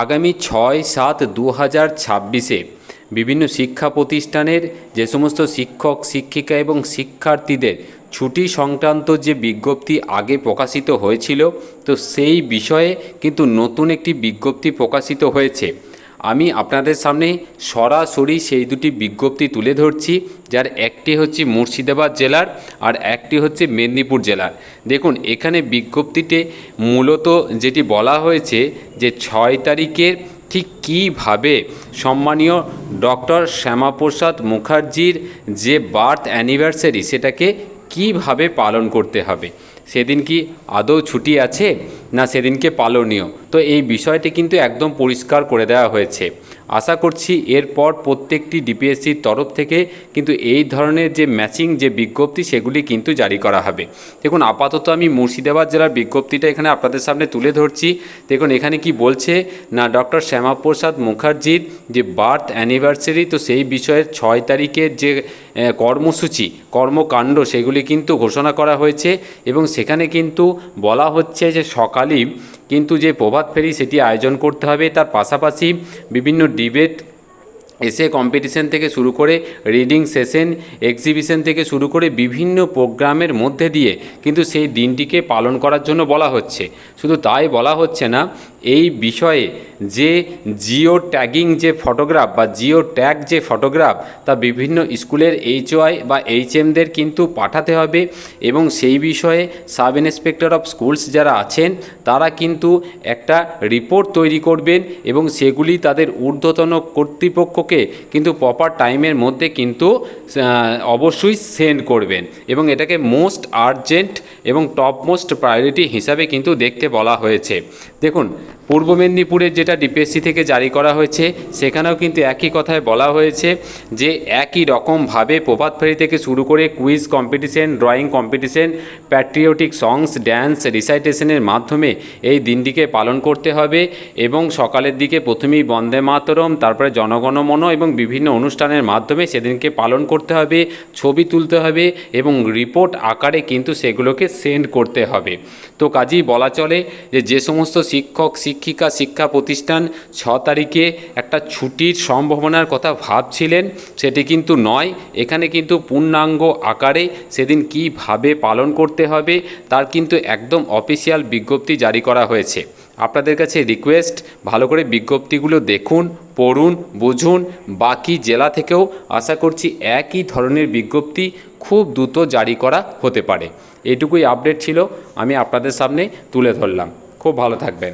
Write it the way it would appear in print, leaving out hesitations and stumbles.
আগামী 6-7-2026-এ বিভিন্ন শিক্ষা প্রতিষ্ঠানের যে সমস্ত শিক্ষক শিক্ষিকা এবং শিক্ষার্থীদের ছুটি সংক্রান্ত যে বিজ্ঞপ্তি আগে প্রকাশিত হয়েছিল, তো সেই বিষয়ে কিন্তু নতুন একটি বিজ্ঞপ্তি প্রকাশিত হয়েছে। আমি আপনাদের সামনে সরাসরি সেই দুটি বিজ্ঞপ্তি তুলে ধরছি, যার একটি হচ্ছে মুর্শিদাবাদ জেলার আর একটি হচ্ছে মেদিনীপুর জেলার। দেখুন, এখানে বিজ্ঞপ্তিতে মূলত যেটি বলা হয়েছে যে 6 তারিখের ঠিক কীভাবে সম্মানীয় ডক্টর শ্যামাপ্রসাদ মুখার্জির যে বার্থ অ্যানিভার্সারি সেটাকে কিভাবে পালন করতে হবে। সেদিন কি আদৌ ছুটি আছে না সেদিনকে পালনীয়, তো এই বিষয়টি কিন্তু একদম পরিষ্কার করে দেওয়া হয়েছে। আশা করছি এরপর প্রত্যেকটি ডিপিএসসির তরফ থেকে কিন্তু এই ধরনের যে ম্যাচিং যে বিজ্ঞপ্তি সেগুলি কিন্তু জারি করা হবে। দেখুন, আপাতত আমি মুর্শিদাবাদ জেলার বিজ্ঞপ্তিটা এখানে আপনাদের সামনে তুলে ধরছি। দেখুন এখানে কি বলছে না, ডক্টর শ্যামাপ্রসাদ মুখার্জির যে বার্থ অ্যানিভার্সারি, তো সেই বিষয়ের 6 তারিখের যে কর্মসূচি কর্মকাণ্ড সেগুলি কিন্তু ঘোষণা করা হয়েছে এবং সেখানে কিন্তু বলা হচ্ছে যে সকালেই কিন্তু যে প্রভাত ফেরি সেটি আয়োজন করতে হবে। তার পাশাপাশি বিভিন্ন ডিবেট এসে কম্পিটিশন থেকে শুরু করে রিডিং সেশন এক্সিবিশন থেকে শুরু করে বিভিন্ন প্রোগ্রামের মধ্যে দিয়ে কিন্তু সেই দিনটিকে পালন করার জন্য বলা হচ্ছে। শুধু তাই বলা হচ্ছে না, এই বিষয়ে যে জিও ট্যাগিং যে ফটোগ্রাফ বা জিও ট্যাগ যে ফটোগ্রাফ তা বিভিন্ন স্কুলের এইচওয়াই বা এইচএমদের কিন্তু পাঠাতে হবে এবং সেই বিষয়ে সাব ইন্সপেক্টর অফ স্কুলস যারা আছেন তারা কিন্তু একটা রিপোর্ট তৈরি করবেন এবং সেগুলি তাদের ঊর্ধ্বতন কর্তৃপক্ষকে কিন্তু প্রপার টাইমের মধ্যে কিন্তু অবশ্যই সেন্ড করবেন এবং এটাকে মোস্ট আর্জেন্ট এবং টপ মোস্ট প্রায়োরিটি হিসাবে কিন্তু দেখতে বলা হয়েছে। দেখুন, পূর্ব মেদিনীপুরের যেটা ডিপিএসসি থেকে জারি করা হয়েছে সেখানেও কিন্তু একই কথায় বলা হয়েছে যে একই রকমভাবে প্রভাত ফেরি থেকে শুরু করে quiz competition, drawing competition, patriotic songs, dance, রিসাইটেশনের মাধ্যমে এই দিনটিকে পালন করতে হবে এবং সকালের দিকে প্রথমেই বন্দে মাতরম, তারপরে জনগণমন এবং বিভিন্ন অনুষ্ঠানের মাধ্যমে সেদিনকে পালন করতে হবে, ছবি তুলতে হবে এবং রিপোর্ট আকারে কিন্তু সেগুলোকে সেন্ড করতে হবে। তো কাজেই বলা চলে যে সমস্ত শিক্ষক শিক্ষিকা শিক্ষা প্রতিষ্ঠান 6 তারিখে একটা ছুটির সম্ভাবনার কথা ভাবছিলেন সেটি কিন্তু নয়। এখানে কিন্তু পূর্ণাঙ্গ আকারে সেদিন কিভাবে পালন করতে হবে তার কিন্তু একদম অফিসিয়াল বিজ্ঞপ্তি জারি করা হয়েছে। আপনাদের কাছে রিকোয়েস্ট, ভালো করে বিজ্ঞপ্তিগুলো দেখুন, পড়ুন, বুঝুন। বাকি জেলা থেকেও আশা করছি একই ধরনের বিজ্ঞপ্তি খুব দ্রুত জারি করা হতে পারে। এটুকুই আপডেট ছিল, আমি আপনাদের সামনে তুলে ধরলাম। খুব ভালো থাকবেন।